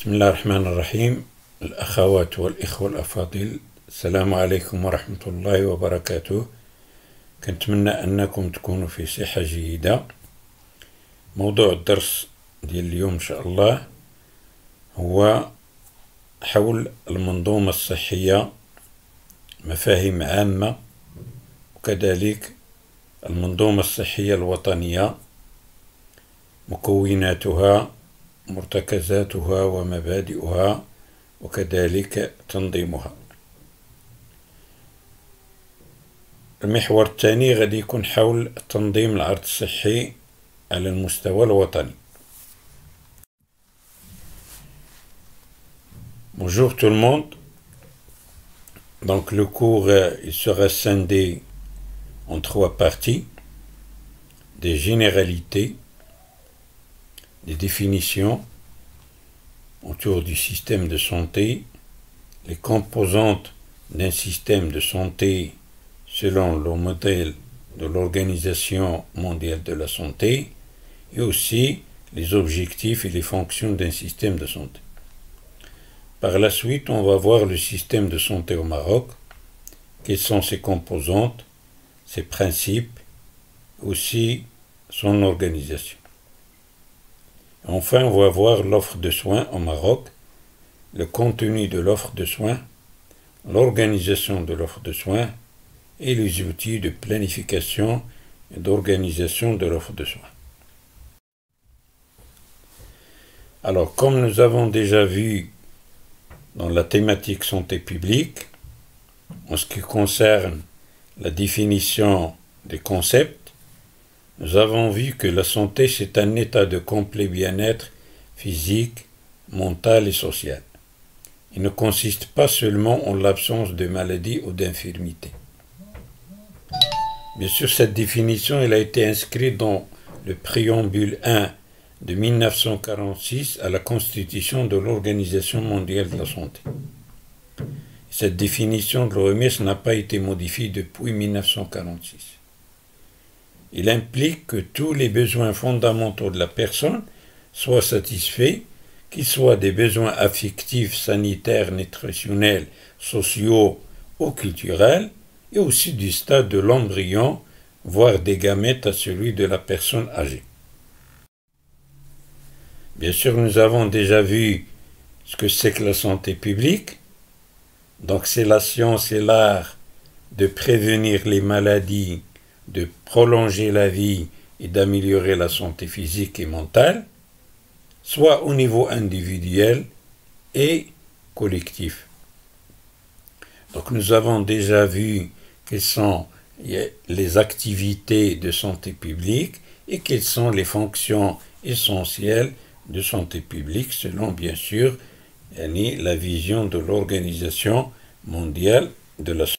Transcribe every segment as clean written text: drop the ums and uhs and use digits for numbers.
بسم الله الرحمن الرحيم. الأخوات والإخوة الأفاضل، السلام عليكم ورحمة الله وبركاته. كنتمنى أنكم تكونوا في صحة جيدة. موضوع الدرس ديال اليوم إن شاء الله هو حول المنظومة الصحية، مفاهيم عامة، وكذلك المنظومة الصحية الوطنية، مكوناتها، مرتكزاتها ومبادئها، وكذلك تنظيمها. المحور الثاني غادي يكون حول تنظيم العرض الصحي على المستوى الوطني. Bonjour tout le monde. Donc le cours il sera scindé en trois parties: des généralités, des définitions autour du système de santé, les composantes d'un système de santé selon le modèle de l'Organisation mondiale de la santé, et aussi les objectifs et les fonctions d'un système de santé. Par la suite, on va voir le système de santé au Maroc, quelles sont ses composantes, ses principes, aussi son organisation. Enfin, on va voir l'offre de soins au Maroc, le contenu de l'offre de soins, l'organisation de l'offre de soins et les outils de planification et d'organisation de l'offre de soins. Alors, comme nous avons déjà vu dans la thématique santé publique, en ce qui concerne la définition des concepts, nous avons vu que la santé, c'est un état de complet bien-être physique, mental et social. Il ne consiste pas seulement en l'absence de maladie ou d'infirmité. Bien sûr, cette définition elle a été inscrite dans le préambule 1 de 1946 à la Constitution de l'Organisation mondiale de la santé. Cette définition de l'OMS n'a pas été modifiée depuis 1946. Il implique que tous les besoins fondamentaux de la personne soient satisfaits, qu'ils soient des besoins affectifs, sanitaires, nutritionnels, sociaux ou culturels, et aussi du stade de l'embryon, voire des gamètes à celui de la personne âgée. Bien sûr, nous avons déjà vu ce que c'est que la santé publique. Donc, c'est la science et l'art de prévenir les maladies, de prolonger la vie et d'améliorer la santé physique et mentale, soit au niveau individuel et collectif. Donc, nous avons déjà vu quelles sont les activités de santé publique et quelles sont les fonctions essentielles de santé publique selon, bien sûr, la vision de l'Organisation mondiale de la santé.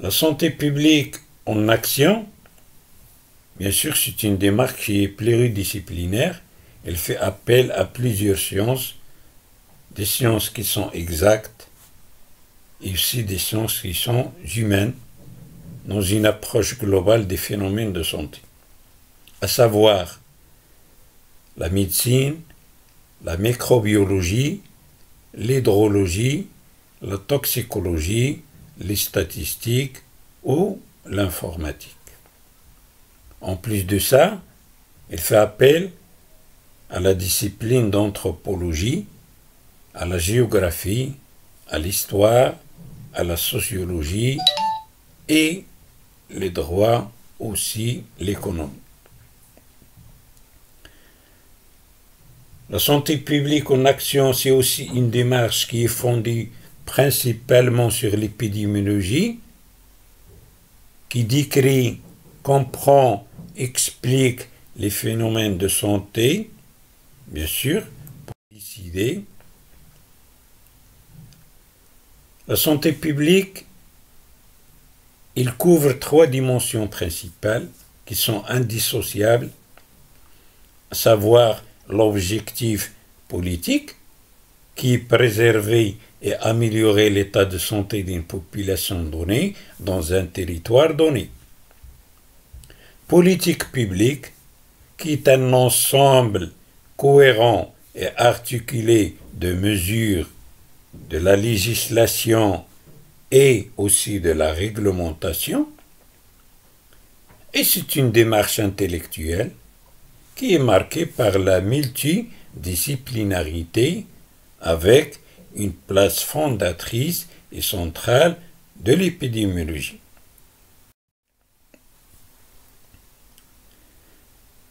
La santé publique en action, bien sûr, c'est une démarche qui est pluridisciplinaire. Elle fait appel à plusieurs sciences, des sciences qui sont exactes et aussi des sciences qui sont humaines, dans une approche globale des phénomènes de santé, à savoir la médecine, la microbiologie, l'hydrologie, la toxicologie, les statistiques ou l'informatique. En plus de ça, elle fait appel à la discipline d'anthropologie, à la géographie, à l'histoire, à la sociologie et les droits, aussi l'économie. La santé publique en action, c'est aussi une démarche qui est fondée principalement sur l'épidémiologie, qui décrit, comprend, explique les phénomènes de santé, bien sûr, pour décider. La santé publique, il couvre trois dimensions principales qui sont indissociables, à savoir l'objectif politique, qui est préserver et améliorer l'état de santé d'une population donnée dans un territoire donné. Politique publique, qui est un ensemble cohérent et articulé de mesures de la législation et aussi de la réglementation. Et c'est une démarche intellectuelle qui est marquée par la multidisciplinarité avec une place fondatrice et centrale de l'épidémiologie.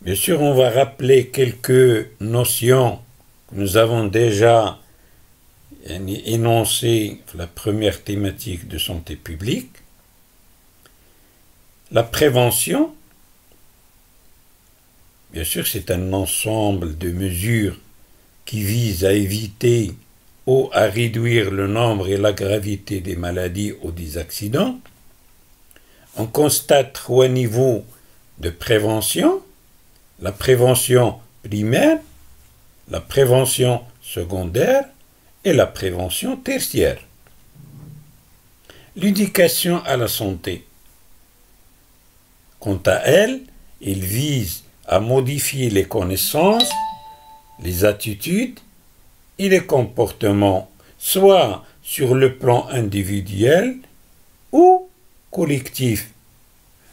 Bien sûr, on va rappeler quelques notions que nous avons déjà énoncées la première thématique de santé publique. La prévention, bien sûr, c'est un ensemble de mesures qui visent à éviter ou à réduire le nombre et la gravité des maladies ou des accidents. On constate 3 niveaux de prévention: la prévention primaire, la prévention secondaire et la prévention tertiaire. L'éducation à la santé, quant à elle, il vise à modifier les connaissances, les attitudes et les comportements, soit sur le plan individuel ou collectif,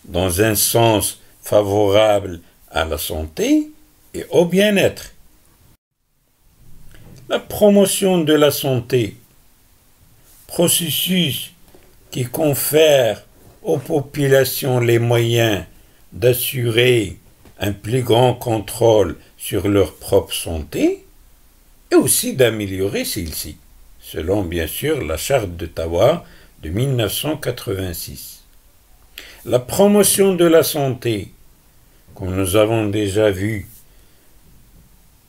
dans un sens favorable à la santé et au bien-être. La promotion de la santé, processus qui confère aux populations les moyens d'assurer un plus grand contrôle sur leur propre santé et aussi d'améliorer celle-ci, selon bien sûr la Charte d'Ottawa de 1986. La promotion de la santé, comme nous avons déjà vu,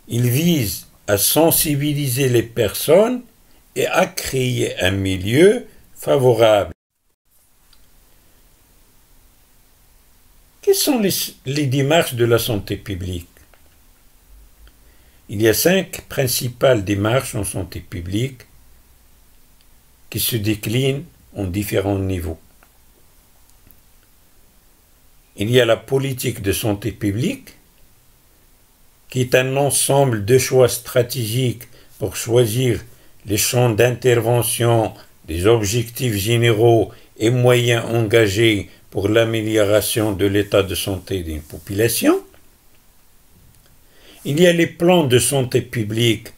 il vise à sensibiliser les personnes et à créer un milieu favorable. Quelles sont les démarches de la santé publique? Il y a 5 principales démarches en santé publique qui se déclinent en différents niveaux. Il y a la politique de santé publique, qui est un ensemble de choix stratégiques pour choisir les champs d'intervention, des objectifs généraux et moyens engagés pour l'amélioration de l'état de santé d'une population. Il y a les plans de santé publique,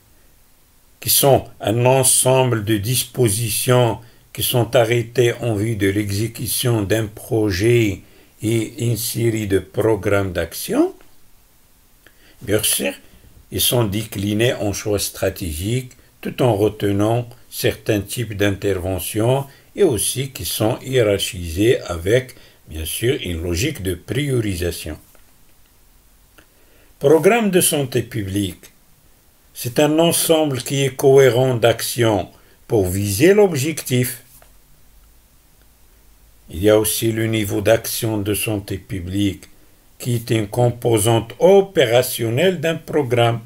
qui sont un ensemble de dispositions qui sont arrêtées en vue de l'exécution d'un projet et une série de programmes d'action. Bien sûr, ils sont déclinés en choix stratégiques tout en retenant certains types d'interventions et aussi qui sont hiérarchisés avec, bien sûr, une logique de priorisation. Programme de santé publique, c'est un ensemble qui est cohérent d'actions pour viser l'objectif. Il y a aussi le niveau d'action de santé publique qui est une composante opérationnelle d'un programme.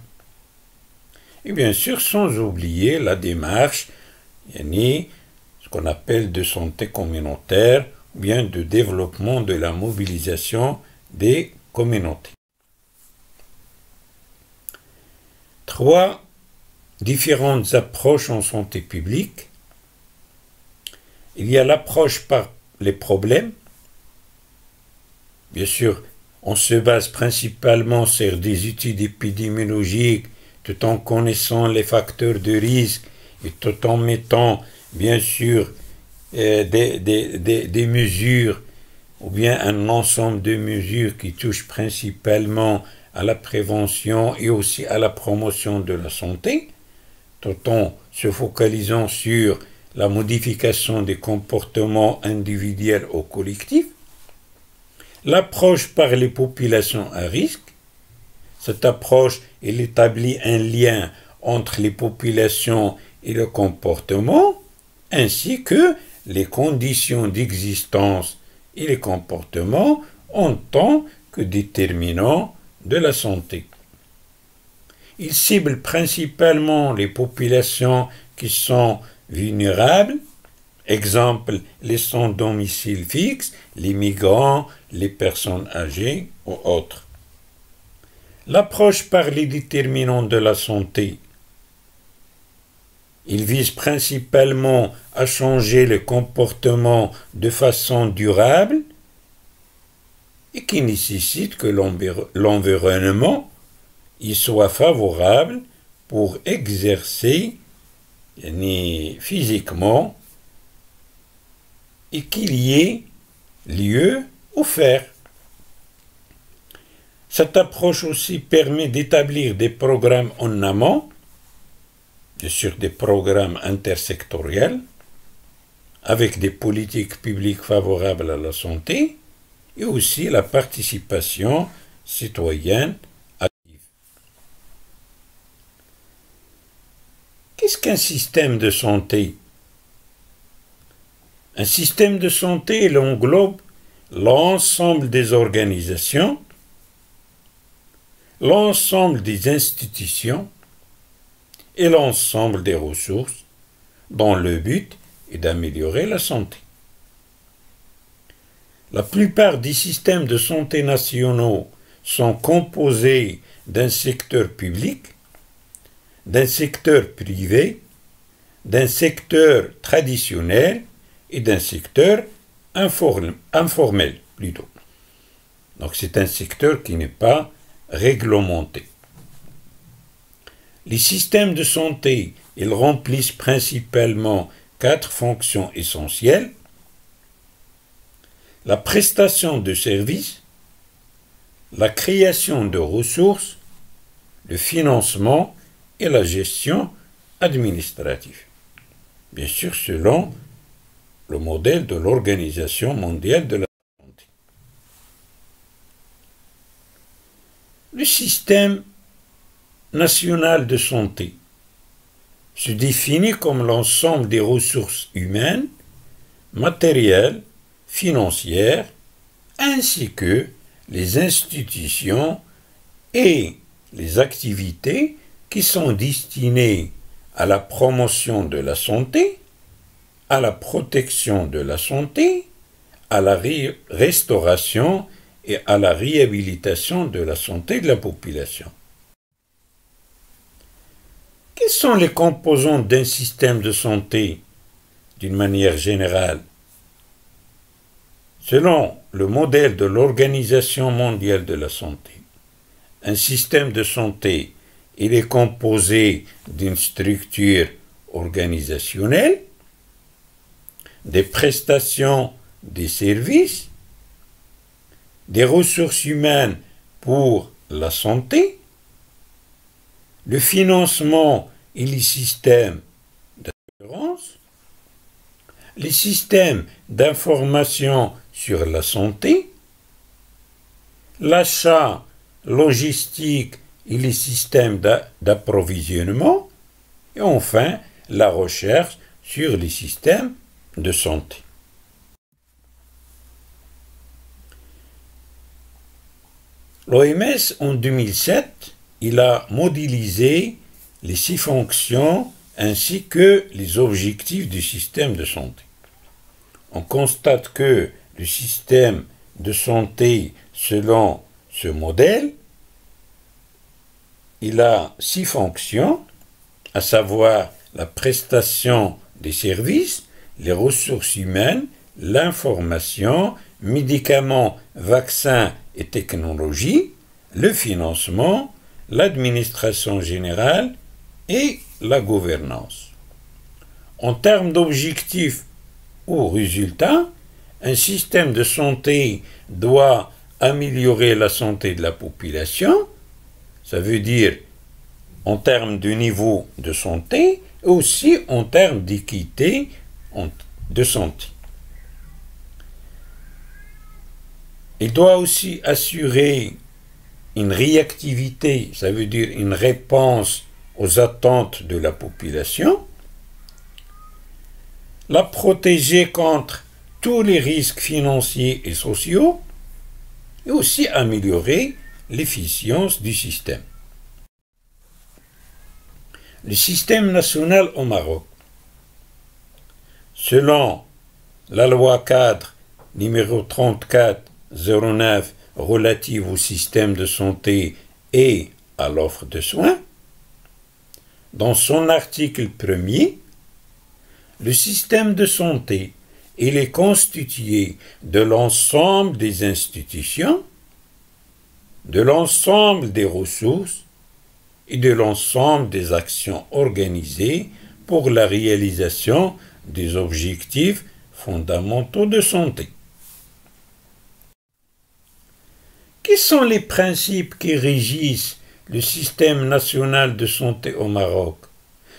Et bien sûr, sans oublier la démarche, ce qu'on appelle de santé communautaire, ou bien de développement de la mobilisation des communautés. 3 différentes approches en santé publique. Il y a l'approche par les problèmes. Bien sûr, on se base principalement sur des études épidémiologiques tout en connaissant les facteurs de risque et tout en mettant, bien sûr, des mesures ou bien un ensemble de mesures qui touchent principalement à la prévention et aussi à la promotion de la santé, tout en se focalisant sur la modification des comportements individuels ou collectifs. L'approche par les populations à risque, cette approche, elle établit un lien entre les populations et le comportement, ainsi que les conditions d'existence et les comportements en tant que déterminants de la santé. Il cible principalement les populations qui sont vulnérables, exemple les sans domicile fixe, les migrants, les personnes âgées ou autres. L'approche par les déterminants de la santé, il vise principalement à changer le comportement de façon durable et qui nécessite que l'environnement y soit favorable pour exercer physiquement et qu'il y ait lieu au faire. Cette approche aussi permet d'établir des programmes en amont, bien sûr des programmes intersectoriels, avec des politiques publiques favorables à la santé, et aussi la participation citoyenne active. Qu'est-ce qu'un système de santé? Un système de santé, il englobe l'ensemble des organisations, l'ensemble des institutions et l'ensemble des ressources dont le but est d'améliorer la santé. La plupart des systèmes de santé nationaux sont composés d'un secteur public, d'un secteur privé, d'un secteur traditionnel et d'un secteur informel plutôt. Donc c'est un secteur qui n'est pas réglementé. Les systèmes de santé, ils remplissent principalement 4 fonctions essentielles: la prestation de services, la création de ressources, le financement et la gestion administrative. Bien sûr, selon le modèle de l'Organisation mondiale de la santé. Le système national de santé se définit comme l'ensemble des ressources humaines, matérielles, financières, ainsi que les institutions et les activités qui sont destinées à la promotion de la santé, à la protection de la santé, à la restauration et à la réhabilitation de la santé de la population. Quels sont les composants d'un système de santé d'une manière générale? Selon le modèle de l'Organisation mondiale de la santé, un système de santé, il est composé d'une structure organisationnelle, des prestations des services, des ressources humaines pour la santé, le financement et les systèmes d'assurance, les systèmes d'information sur la santé, l'achat logistique et les systèmes d'approvisionnement, et enfin la recherche sur les systèmes de santé. L'OMS, en 2007, il a modélisé les 6 fonctions ainsi que les objectifs du système de santé. On constate que le système de santé, selon ce modèle, il a 6 fonctions, à savoir la prestation des services, les ressources humaines, l'information, médicaments, vaccins et technologies, le financement, l'administration générale et la gouvernance. En termes d'objectifs ou résultats, un système de santé doit améliorer la santé de la population, ça veut dire en termes de niveau de santé, et aussi en termes d'équité de santé. Il doit aussi assurer une réactivité, ça veut dire une réponse aux attentes de la population, la protéger contre tous les risques financiers et sociaux, et aussi améliorer l'efficience du système. Le système national au Maroc. Selon la loi cadre numéro 34/09 relative au système de santé et à l'offre de soins, dans son article 1er, le système de santé, il est constitué de l'ensemble des institutions, de l'ensemble des ressources et de l'ensemble des actions organisées pour la réalisation des objectifs fondamentaux de santé. Quels sont les principes qui régissent le système national de santé au Maroc?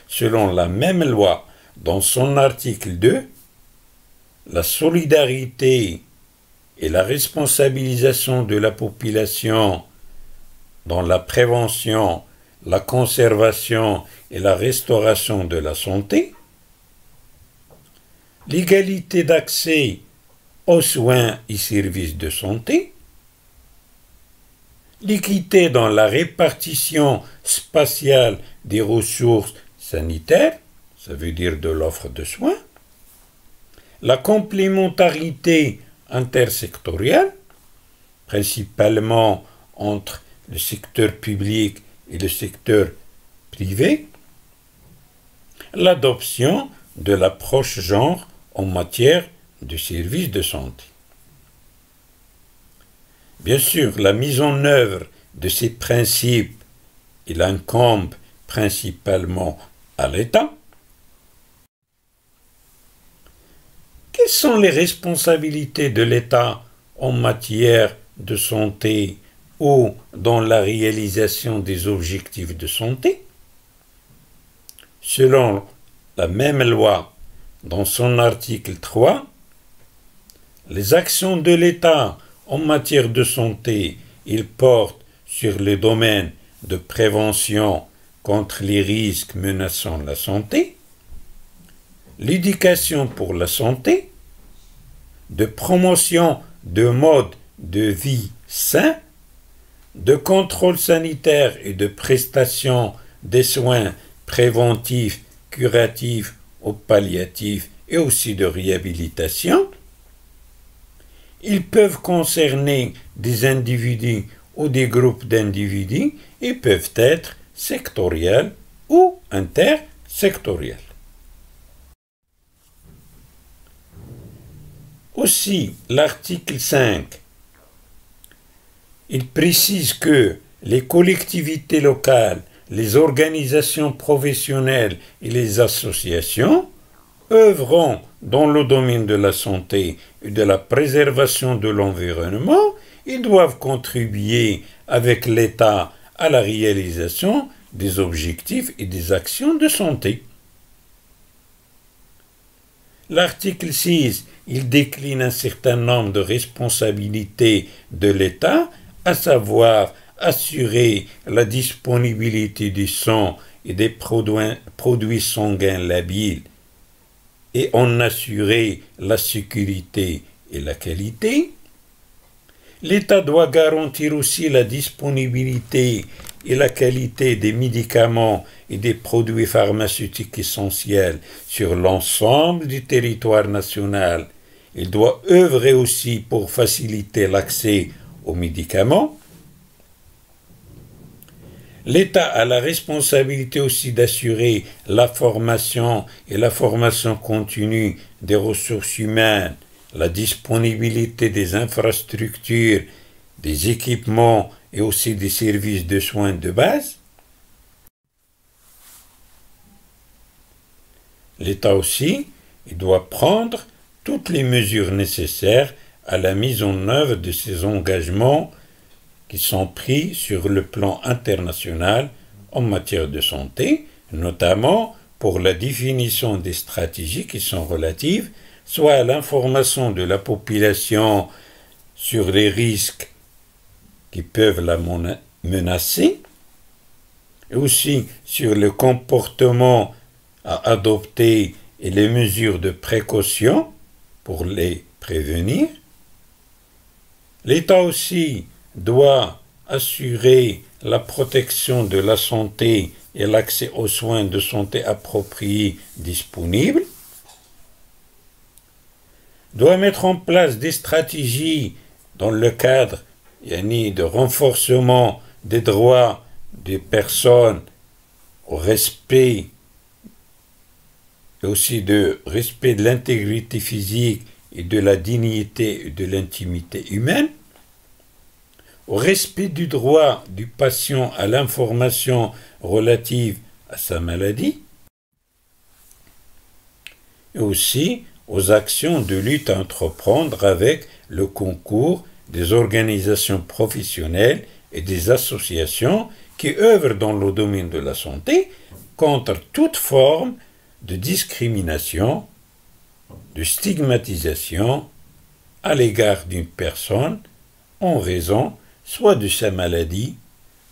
Selon la même loi, dans son article 2, la solidarité et la responsabilisation de la population dans la prévention, la conservation et la restauration de la santé, l'égalité d'accès aux soins et services de santé, l'équité dans la répartition spatiale des ressources sanitaires, ça veut dire de l'offre de soins, la complémentarité intersectorielle, principalement entre le secteur public et le secteur privé, l'adoption de l'approche genre en matière de services de santé. Bien sûr, la mise en œuvre de ces principes, il incombe principalement à l'État. Quelles sont les responsabilités de l'État en matière de santé ou dans la réalisation des objectifs de santé? Selon la même loi, dans son article 3, les actions de l'État en matière de santé, ils portent sur le domaine de prévention contre les risques menaçant la santé, l'éducation pour la santé, de promotion de modes de vie sains, de contrôle sanitaire et de prestation des soins préventifs, curatifs ou palliatifs et aussi de réhabilitation. Ils peuvent concerner des individus ou des groupes d'individus et peuvent être sectoriels ou intersectoriels. Aussi, l'article 5, il précise que les collectivités locales, les organisations professionnelles et les associations œuvrant dans le domaine de la santé et de la préservation de l'environnement, ils doivent contribuer avec l'État à la réalisation des objectifs et des actions de santé. L'article 6, il décline un certain nombre de responsabilités de l'État, à savoir assurer la disponibilité du sang et des produits sanguins labiles et en assurer la sécurité et la qualité. L'État doit garantir aussi la disponibilité et la qualité des médicaments et des produits pharmaceutiques essentiels sur l'ensemble du territoire national. Il doit œuvrer aussi pour faciliter l'accès aux médicaments. L'État a la responsabilité aussi d'assurer la formation et la formation continue des ressources humaines, la disponibilité des infrastructures, des équipements et aussi des services de soins de base. L'État aussi, il doit prendre toutes les mesures nécessaires à la mise en œuvre de ces engagements qui sont pris sur le plan international en matière de santé, notamment pour la définition des stratégies qui sont relatives soit à l'information de la population sur les risques qui peuvent la menacer, et aussi sur le comportement à adopter et les mesures de précaution pour les prévenir. L'État aussi doit assurer la protection de la santé et l'accès aux soins de santé appropriés disponibles, doit mettre en place des stratégies dans le cadre de renforcement des droits des personnes, au respect et aussi de respect de l'intégrité physique et de la dignité et de l'intimité humaine, au respect du droit du patient à l'information relative à sa maladie, et aussi aux actions de lutte à entreprendre avec le concours des organisations professionnelles et des associations qui œuvrent dans le domaine de la santé contre toute forme de discrimination, de stigmatisation à l'égard d'une personne en raison soit de sa maladie,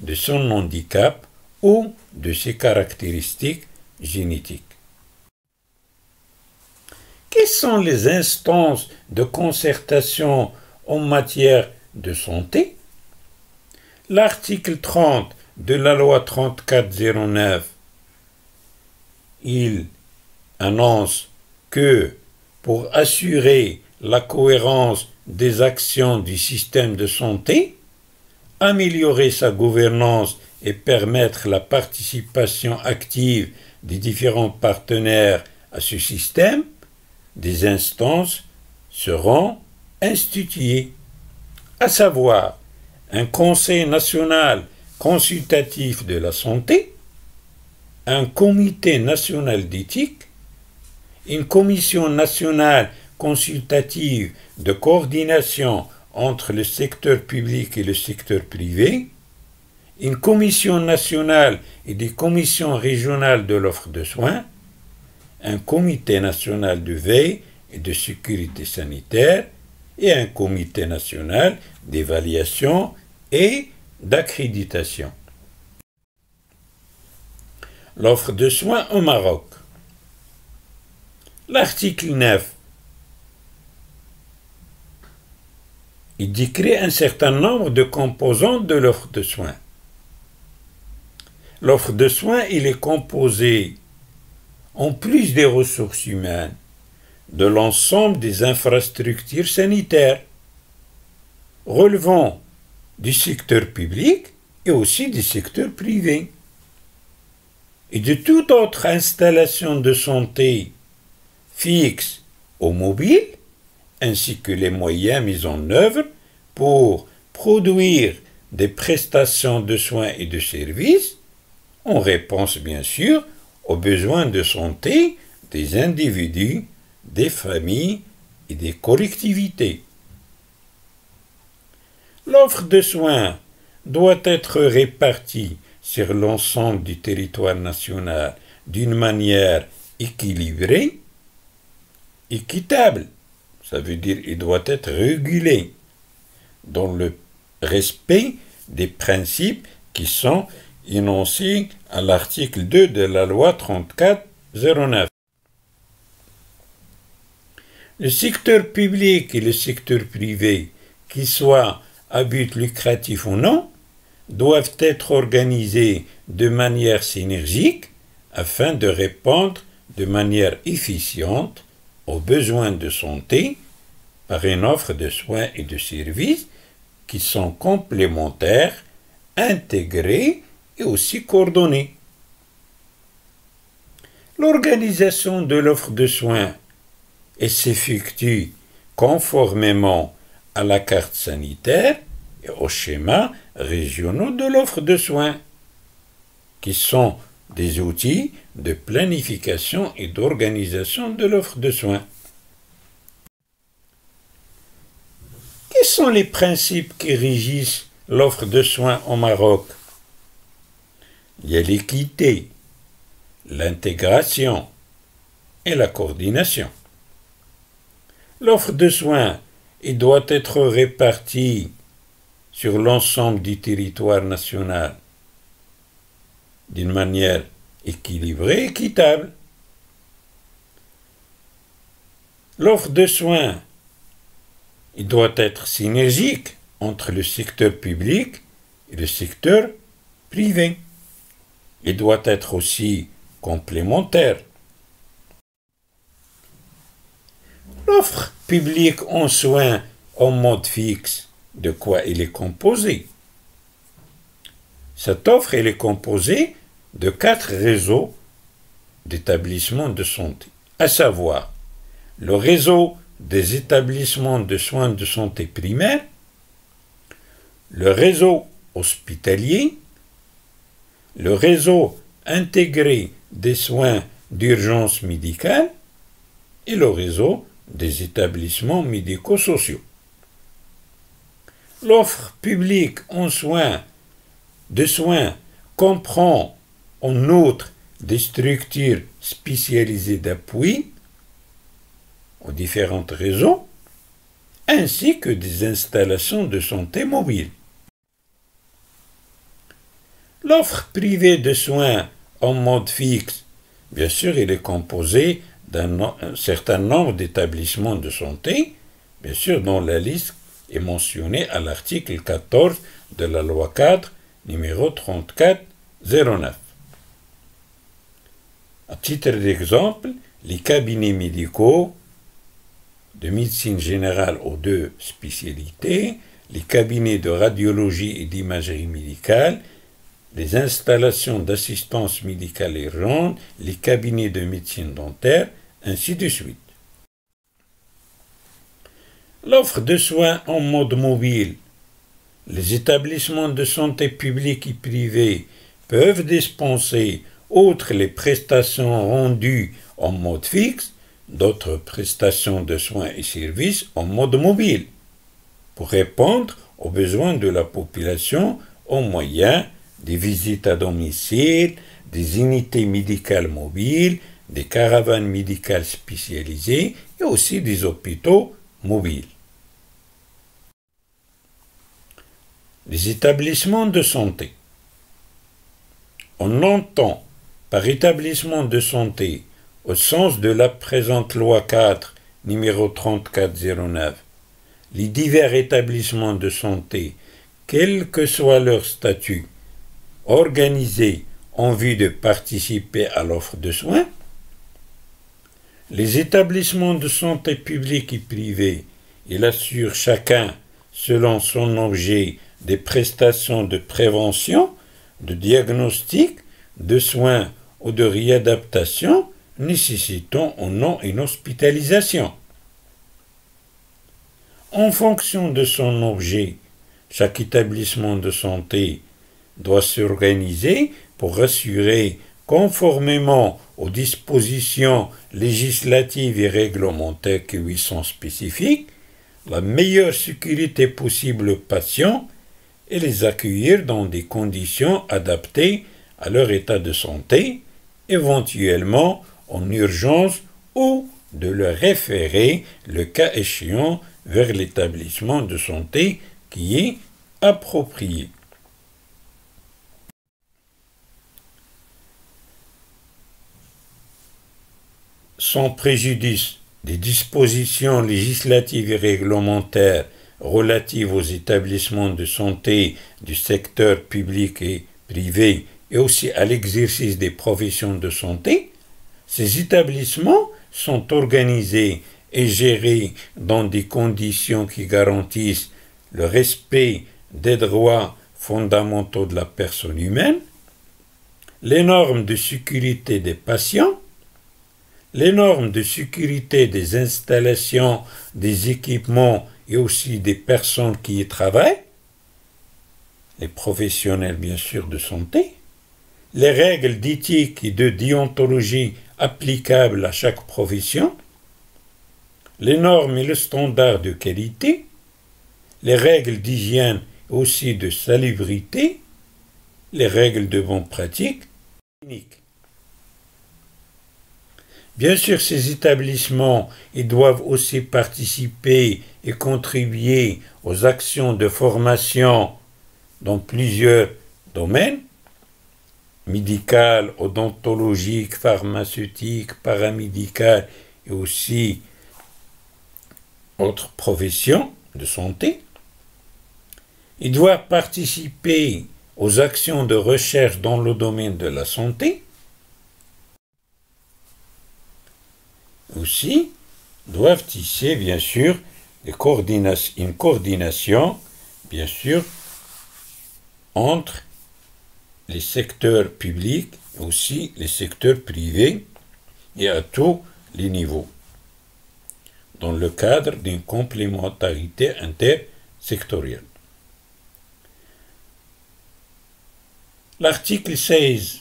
de son handicap ou de ses caractéristiques génétiques. Quelles sont les instances de concertation en matière de santé? L'article 30 de la loi 3409, il annonce que pour assurer la cohérence des actions du système de santé, améliorer sa gouvernance et permettre la participation active des différents partenaires à ce système, des instances seront instituées, à savoir un Conseil national consultatif de la santé, un Comité national d'éthique, une Commission nationale consultative de coordination entre le secteur public et le secteur privé, une Commission nationale et des commissions régionales de l'offre de soins, un Comité national de veille et de sécurité sanitaire et un Comité national d'évaluation et d'accréditation. L'offre de soins au Maroc. L'article 9, il décrit un certain nombre de composantes de l'offre de soins. L'offre de soins, il est composée, en plus des ressources humaines, de l'ensemble des infrastructures sanitaires relevant du secteur public et aussi du secteur privé, et de toute autre installation de santé fixe ou mobile, ainsi que les moyens mis en œuvre pour produire des prestations de soins et de services, en réponse bien sûr aux besoins de santé des individus, des familles et des collectivités. L'offre de soins doit être répartie sur l'ensemble du territoire national d'une manière équilibrée, équitable. Ça veut dire qu'il doit être régulé dans le respect des principes qui sont énoncés à l'article 2 de la loi 3409. Le secteur public et le secteur privé, qu'ils soient à but lucratif ou non, doivent être organisés de manière synergique afin de répondre de manière efficiente aux besoins de santé par une offre de soins et de services qui sont complémentaires, intégrés et aussi coordonnés. L'organisation de l'offre de soins s'effectue conformément à la carte sanitaire et aux schémas régionaux de l'offre de soins, qui sont des outils de planification et d'organisation de l'offre de soins. Quels sont les principes qui régissent l'offre de soins au Maroc? Il y a l'équité, l'intégration et la coordination. L'offre de soins doit être répartie sur l'ensemble du territoire national d'une manière équilibrée et équitable. L'offre de soins doit être synergique entre le secteur public et le secteur privé. Il doit être aussi complémentaire. L'offre publique en soins en mode fixe, de quoi il est composé? Cette offre elle est composée de 4 réseaux d'établissements de santé, à savoir le réseau des établissements de soins de santé primaires, le réseau hospitalier, le réseau intégré des soins d'urgence médicale et le réseau des établissements médico-sociaux. L'offre publique en soins de soins comprend en outre des structures spécialisées d'appui aux différents réseaux, ainsi que des installations de santé mobiles. L'offre privée de soins en mode fixe, bien sûr, elle est composée d'un certain nombre d'établissements de santé, bien sûr, dont la liste est mentionnée à l'article 14 de la loi 4, numéro 3409. À titre d'exemple, les cabinets médicaux de médecine générale aux 2 spécialités, les cabinets de radiologie et d'imagerie médicale, les installations d'assistance médicale urgente, les cabinets de médecine dentaire, ainsi de suite. L'offre de soins en mode mobile. Les établissements de santé publics et privés peuvent dispenser, outre les prestations rendues en mode fixe, d'autres prestations de soins et services en mode mobile, pour répondre aux besoins de la population au moyen des visites à domicile, des unités médicales mobiles, des caravanes médicales spécialisées et aussi des hôpitaux mobiles. Les établissements de santé. On entend par établissement de santé, au sens de la présente loi 4, numéro 3409, les divers établissements de santé, quel que soit leur statut, organisés en vue de participer à l'offre de soins. Les établissements de santé publics et privés, ils assurent chacun, selon son objet, des prestations de prévention, de diagnostic, de soins ou de réadaptation nécessitant ou non une hospitalisation. En fonction de son objet, chaque établissement de santé doit s'organiser pour assurer, conformément aux dispositions législatives et réglementaires qui lui sont spécifiques, la meilleure sécurité possible aux patients et les accueillir dans des conditions adaptées à leur état de santé, éventuellement en urgence, ou de le référer, le cas échéant, vers l'établissement de santé qui est approprié. Sans préjudice des dispositions législatives et réglementaires relatives aux établissements de santé du secteur public et privé et aussi à l'exercice des professions de santé, ces établissements sont organisés et gérés dans des conditions qui garantissent le respect des droits fondamentaux de la personne humaine, les normes de sécurité des patients, les normes de sécurité des installations, des équipements et aussi des personnes qui y travaillent, les professionnels bien sûr de santé, les règles d'éthique et de déontologie applicables à chaque profession, les normes et le standard de qualité, les règles d'hygiène et aussi de salubrité, les règles de bonne pratique clinique. Bien sûr, ces établissements ils doivent aussi participer et contribuer aux actions de formation dans plusieurs domaines, médical, odontologique, pharmaceutique, paramédical et aussi autres professions de santé. Ils doivent participer aux actions de recherche dans le domaine de la santé. Aussi, doivent tisser, bien sûr, une coordination, bien sûr, entre les secteurs publics, aussi les secteurs privés, et à tous les niveaux, dans le cadre d'une complémentarité intersectorielle. L'article 16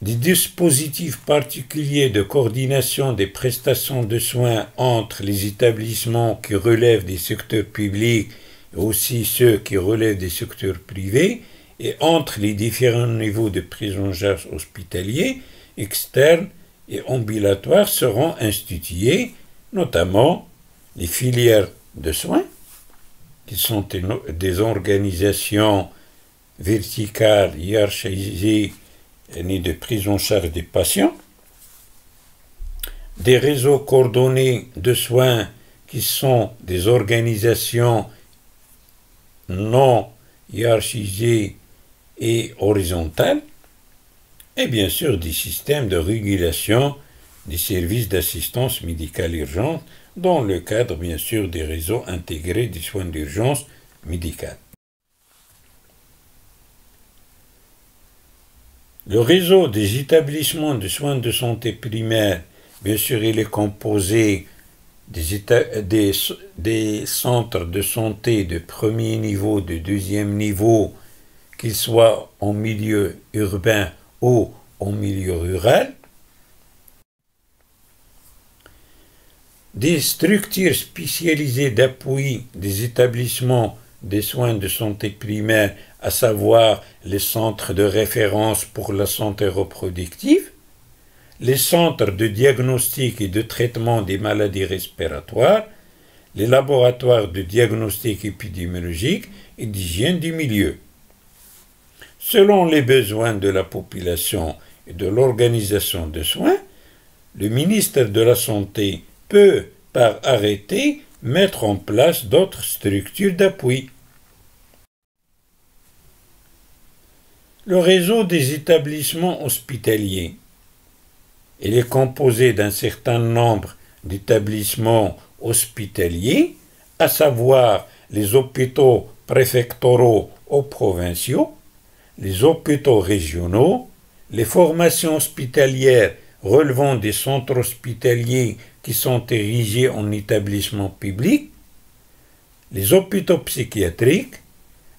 des dispositifs particuliers de coordination des prestations de soins entre les établissements qui relèvent des secteurs publics et aussi ceux qui relèvent des secteurs privés et entre les différents niveaux de prise en charge hospitalier, externe et ambulatoire seront institués, notamment les filières de soins, qui sont des organisations verticales hiérarchisées ni de prise en charge des patients, des réseaux coordonnés de soins qui sont des organisations non hiérarchisées et horizontales, et bien sûr des systèmes de régulation des services d'assistance médicale urgente dans le cadre bien sûr des réseaux intégrés des soins d'urgence médicale. Le réseau des établissements de soins de santé primaires, bien sûr, il est composé des centres de santé de premier niveau, de deuxième niveau, qu'ils soient en milieu urbain ou en milieu rural, des structures spécialisées d'appui des établissements des soins de santé primaire, à savoir les centres de référence pour la santé reproductive, les centres de diagnostic et de traitement des maladies respiratoires, les laboratoires de diagnostic épidémiologique et d'hygiène du milieu. Selon les besoins de la population et de l'organisation de soins, le ministère de la Santé peut, par arrêté, mettre en place d'autres structures d'appui. Le réseau des établissements hospitaliers. Il est composé d'un certain nombre d'établissements hospitaliers, à savoir les hôpitaux préfectoraux ou provinciaux, les hôpitaux régionaux, les formations hospitalières relevant des centres hospitaliers qui sont érigés en établissements publics, les hôpitaux psychiatriques,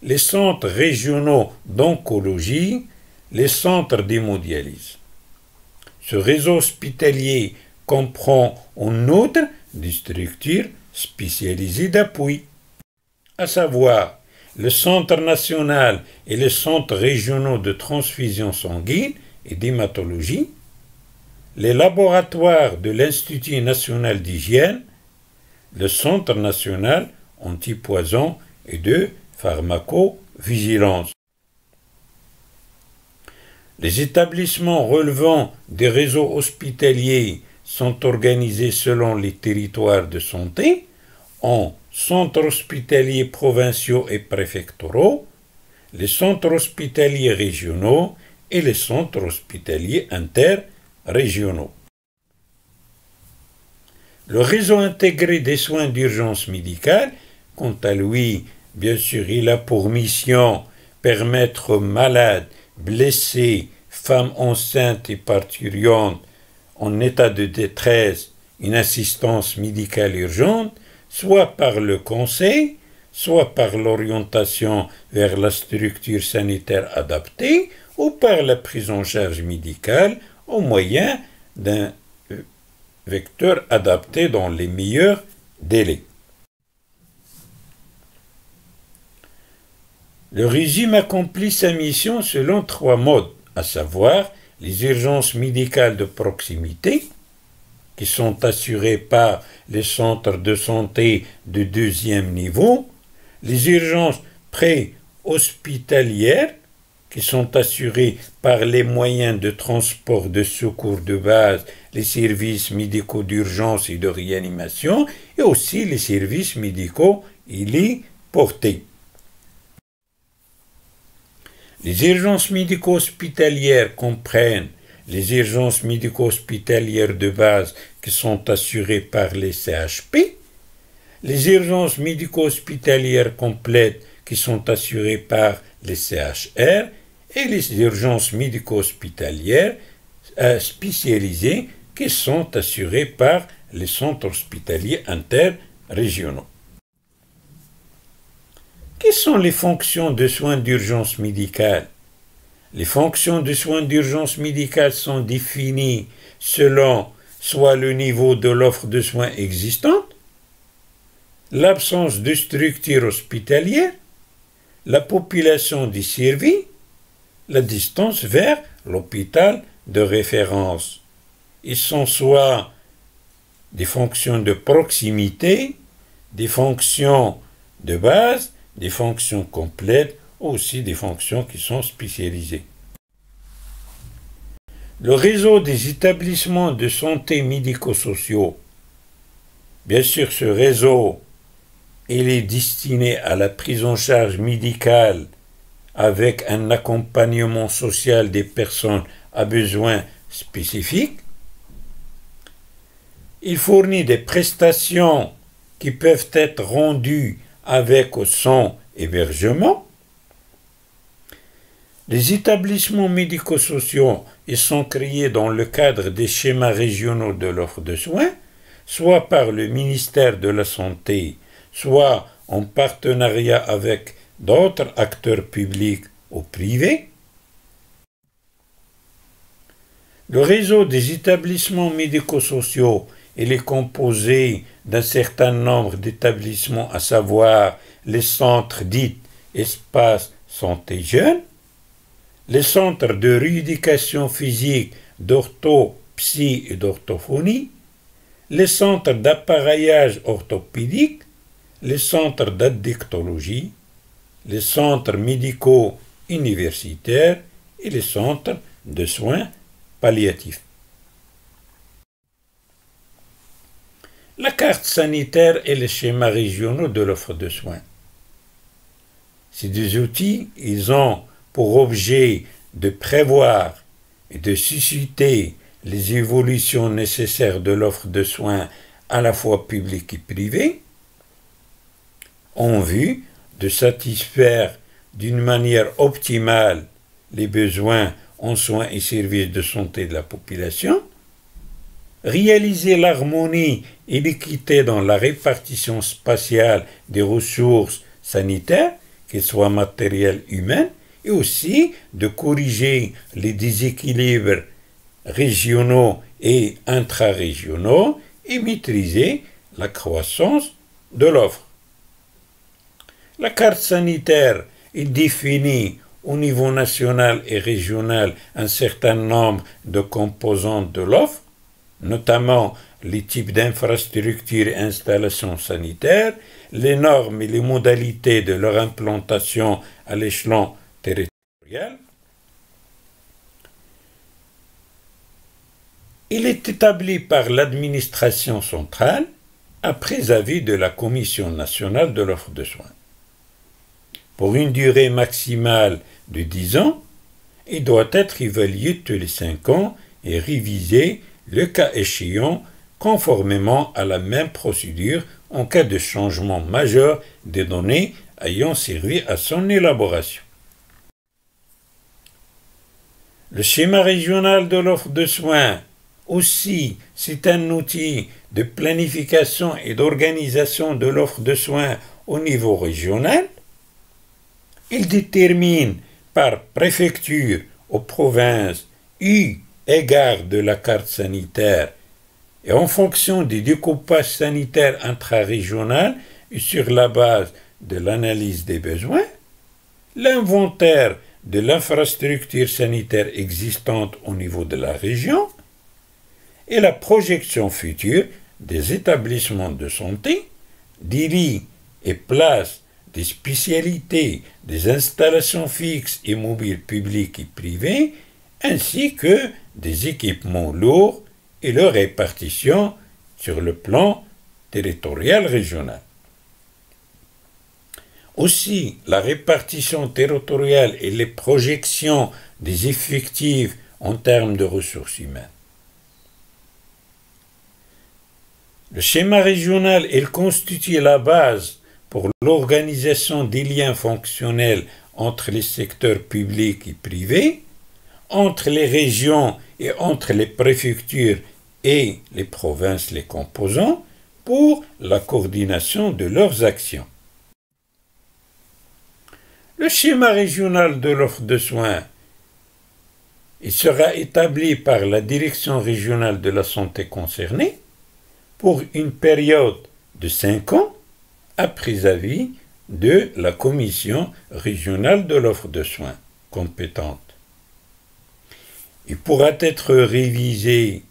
les centres régionaux d'oncologie, les centres d'hémodialyse. Ce réseau hospitalier comprend en outre des structures spécialisées d'appui, à savoir le Centre national et les centres régionaux de transfusion sanguine et d'hématologie, les laboratoires de l'Institut national d'hygiène, le Centre national antipoison et de pharmacovigilance. Les établissements relevant des réseaux hospitaliers sont organisés selon les territoires de santé en centres hospitaliers provinciaux et préfectoraux, les centres hospitaliers régionaux et les centres hospitaliers interrégionaux. Le réseau intégré des soins d'urgence médicale, quant à lui, bien sûr, il a pour mission permettre aux malades, blessés, femmes enceintes et parturientes en état de détresse une assistance médicale urgente, soit par le conseil, soit par l'orientation vers la structure sanitaire adaptée, ou par la prise en charge médicale au moyen d'un vecteur adapté dans les meilleurs délais. Le régime accomplit sa mission selon 3 modes, à savoir les urgences médicales de proximité, qui sont assurées par les centres de santé de deuxième niveau, les urgences pré-hospitalières, qui sont assurées par les moyens de transport de secours de base, les services médicaux d'urgence et de réanimation, et aussi les services médicaux héliportés. Les urgences médico-hospitalières comprennent les urgences médico-hospitalières de base qui sont assurées par les CHP, les urgences médico-hospitalières complètes qui sont assurées par les CHR et les urgences médico-hospitalières spécialisées qui sont assurées par les centres hospitaliers interrégionaux. Quelles sont les fonctions de soins d'urgence médicale? Les fonctions de soins d'urgence médicale sont définies selon soit le niveau de l'offre de soins existante, l'absence de structure hospitalière, la population desservie, la distance vers l'hôpital de référence. Ils sont soit des fonctions de proximité, des fonctions de base, des fonctions complètes, ou aussi des fonctions qui sont spécialisées. Le réseau des établissements de santé médico-sociaux, bien sûr ce réseau, il est destiné à la prise en charge médicale avec un accompagnement social des personnes à besoins spécifiques. Il fournit des prestations qui peuvent être rendues avec ou sans hébergement. Les établissements médico-sociaux sont créés dans le cadre des schémas régionaux de l'offre de soins, soit par le ministère de la Santé, soit en partenariat avec d'autres acteurs publics ou privés. Le réseau des établissements médico-sociaux est composé d'un certain nombre d'établissements, à savoir les centres dits espaces santé jeunes, les centres de rééducation physique, d'orthopsie et d'orthophonie, les centres d'appareillage orthopédique, les centres d'addictologie, les centres médicaux universitaires et les centres de soins palliatifs. La carte sanitaire et les schémas régionaux de l'offre de soins. Ces deux outils, ils ont pour objet de prévoir et de susciter les évolutions nécessaires de l'offre de soins à la fois publique et privée, en vue de satisfaire d'une manière optimale les besoins en soins et services de santé de la population, réaliser l'harmonie et l'équité dans la répartition spatiale des ressources sanitaires, qu'elles soient matérielles humaines, et aussi de corriger les déséquilibres régionaux et intrarégionaux et maîtriser la croissance de l'offre. La carte sanitaire est définie au niveau national et régional un certain nombre de composantes de l'offre, notamment les types d'infrastructures et installations sanitaires, les normes et les modalités de leur implantation à l'échelon territorial. Il est établi par l'administration centrale après avis de la Commission nationale de l'offre de soins. Pour une durée maximale de 10 ans, il doit être évalué tous les 5 ans et révisé le cas échéant conformément à la même procédure en cas de changement majeur des données ayant servi à son élaboration. Le schéma régional de l'offre de soins, aussi, c'est un outil de planification et d'organisation de l'offre de soins au niveau régional. Il détermine par préfecture aux provinces eu égard de la carte sanitaire et en fonction des découpages sanitaires intrarégionaux et sur la base de l'analyse des besoins, l'inventaire de l'infrastructure sanitaire existante au niveau de la région et la projection future des établissements de santé, des lits et places, des spécialités, des installations fixes et mobiles publiques et privées, ainsi que des équipements lourds et leur répartition sur le plan territorial régional. Aussi, la répartition territoriale et les projections des effectifs en termes de ressources humaines. Le schéma régional, il constitue la base pour l'organisation des liens fonctionnels entre les secteurs publics et privés, entre les régions et entre les préfectures et les provinces les composant, pour la coordination de leurs actions. Le schéma régional de l'offre de soins sera établi par la direction régionale de la santé concernée pour une période de 5 ans après avis de la commission régionale de l'offre de soins compétente. Il pourra être révisé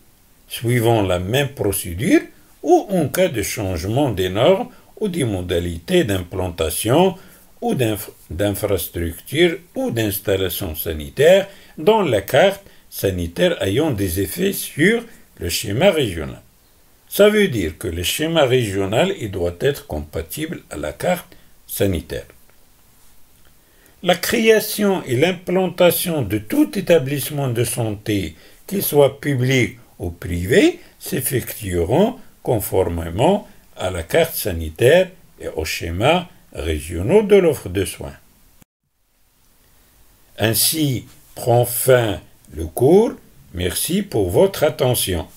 suivant la même procédure ou en cas de changement des normes ou des modalités d'implantation ou d'infrastructure ou d'installation sanitaire dans la carte sanitaire ayant des effets sur le schéma régional. Ça veut dire que le schéma régional doit être compatible à la carte sanitaire. La création et l'implantation de tout établissement de santé, qu'il soit public ou privé, s'effectueront conformément à la carte sanitaire et aux schémas régionaux de l'offre de soins. Ainsi prend fin le cours. Merci pour votre attention.